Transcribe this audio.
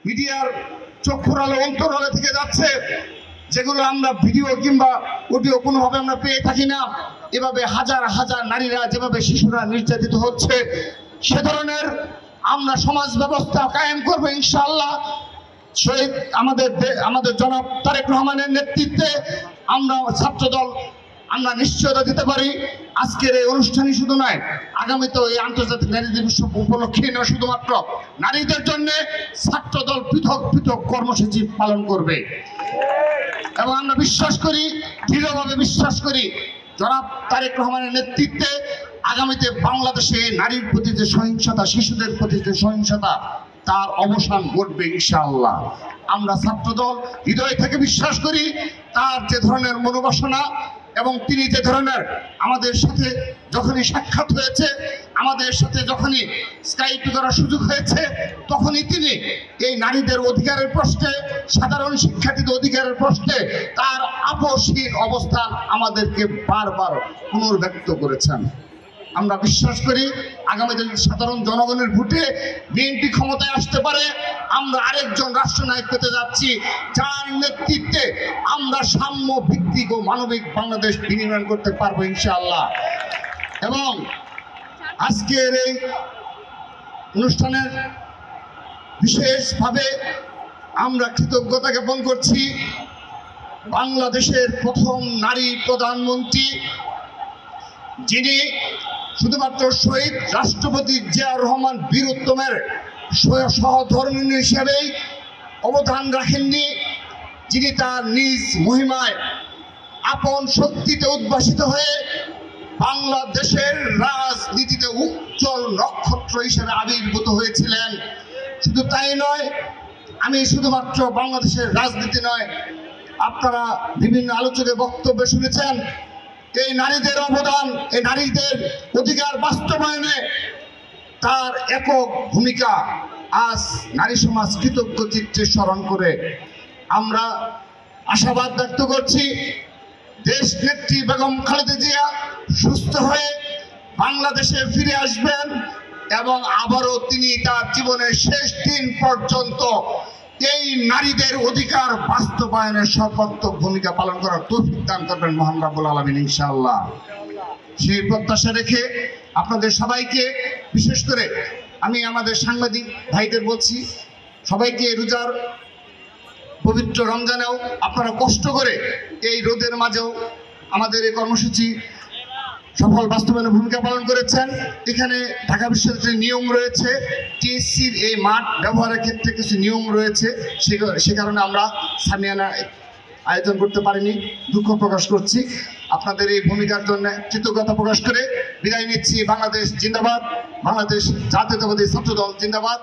মিডিয়ার চক্ষুর আলো অন্তরালে থেকে যাচ্ছে, যেগুলো আমরা ভিডিও কিংবা অডিও কোনোভাবে আমরা পেয়ে থাকি না। এভাবে হাজার হাজার নারীরা, যেভাবে শিশুরা নির্যাতিত হচ্ছে, সে ধরনের আমরা সমাজ ব্যবস্থা কায়েম করবো ইনশাআল্লাহ। শহীদ আমাদের জনাব তারেক রহমানের নেতৃত্বে আমরা ছাত্রদল আমরা নিশ্চয়তা দিতে পারি, আজকের এই অনুষ্ঠানই শুধু নয়, আগামীতে এই আন্তর্জাতিক নারী দিবস উপলক্ষে নয়, শুধুমাত্র নারীদের জন্য ছাত্রদল পৃথক পৃথক কর্মসূচি পালন করবে। এবং আমরা বিশ্বাস করি, দৃঢ়ভাবে বিশ্বাস করি, জনাব তারেক রহমানের নেতৃত্বে আগামীতে বাংলাদেশে নারীর প্রতি যে সহিংসতা, শিশুদের প্রতি যে সহিংসতা, তার অবসান ঘটবে ইনশাআল্লাহ। আমরা ছাত্রদল হৃদয় থেকে বিশ্বাস করি তার যে ধরনের মনোবাসনা এবং তিনি যে ধরনের আমাদের সাথে যখনই সাক্ষাৎ হয়েছে, আমাদের সাথে যখনই স্কাইপ করার সুযোগ হয়েছে, তখনই তিনি এই নারীদের অধিকারের প্রশ্নে, সাধারণ শিক্ষার্থীদের অধিকারের প্রশ্নে তার আপোষহীন অবস্থান আমাদেরকে বারবার পুনর্ব্যক্ত করেছেন। আমরা বিশ্বাস করি আগামীতে সাধারণ জনগণের ভোটে বিএনপি ক্ষমতায় আসতে পারে, আমরা আরেকজন রাষ্ট্রনায়ক পেতে যাচ্ছি, যার নেতৃত্বে আমরা সাম্য ভিত্তিক ও মানবিক বাংলাদেশ বিনির্মাণ করতে পারবো ইনশাআল্লাহ। এবং আজকের এই অনুষ্ঠানের বিশেষভাবে আমরা কৃতজ্ঞতা জ্ঞাপন করছি বাংলাদেশের প্রথম নারী প্রধানমন্ত্রী, যিনি শুধুমাত্র শহীদ রাষ্ট্রপতি জিয়াউর রহমান বীরউত্তমের সহধর্মিণী হিসেবেই অবদান রাখেননি, যিনি তার নিজ মহিমায় আপন শক্তিতে উদ্ভাসিত হয়ে বাংলাদেশের রাজনীতিতে উজ্জ্বল নক্ষত্র হিসেবে আবির্ভূত হয়েছিলেন। শুধু তাই নয়, আমি শুধুমাত্র বাংলাদেশের রাজনীতি নয়, আপনারা বিভিন্ন আলোচকের বক্তব্য শুনেছেন, এই নারীদের অবদান, এই নারীদের অধিকার বাস্তবায়নে তার একক ভূমিকা আজ নারী সমাজ কৃতজ্ঞ চিত্তে স্মরণ করে আমরা আশাবাদ ব্যক্ত করছি দেশ নেত্রী বেগম খালেদা জিয়া সুস্থ হয়ে বাংলাদেশে ফিরে আসবেন এবং আবারও তিনি তার জীবনের শেষ দিন পর্যন্ত এই নারীদের অধিকার বাস্তবায়নের সর্বাত্মক ভূমিকা পালন করার তৌফিক দান করবেন মহান রব্বুল আলামিন ইনশাআল্লাহ। সেই প্রত্যাশা রেখে আপনাদের সবাইকে, বিশেষ করে আমি আমাদের সাংবাদিক ভাইদের বলছি, সবাইকে রোজার পবিত্র রমজানেও আপনারা কষ্ট করে এই রোদের মাঝেও আমাদের এই কর্মসূচি সফল বাস্তবায়নের ভূমিকা পালন করেছেন। এখানে ঢাকা বিশ্ববিদ্যালয়ের নিয়ম রয়েছে, টিএসসির এই মাঠ ব্যবহারের ক্ষেত্রে কিছু নিয়ম রয়েছে, সে কারণে আমরা সামিয়ানা আয়োজন করতে পারিনি, দুঃখ প্রকাশ করছি। আপনাদের এই ভূমিকার জন্য কৃতজ্ঞতা প্রকাশ করে বিদায় নিচ্ছি। বাংলাদেশ জিন্দাবাদ, বাংলাদেশ জাতীয়তাবাদী ছাত্রদল জিন্দাবাদ।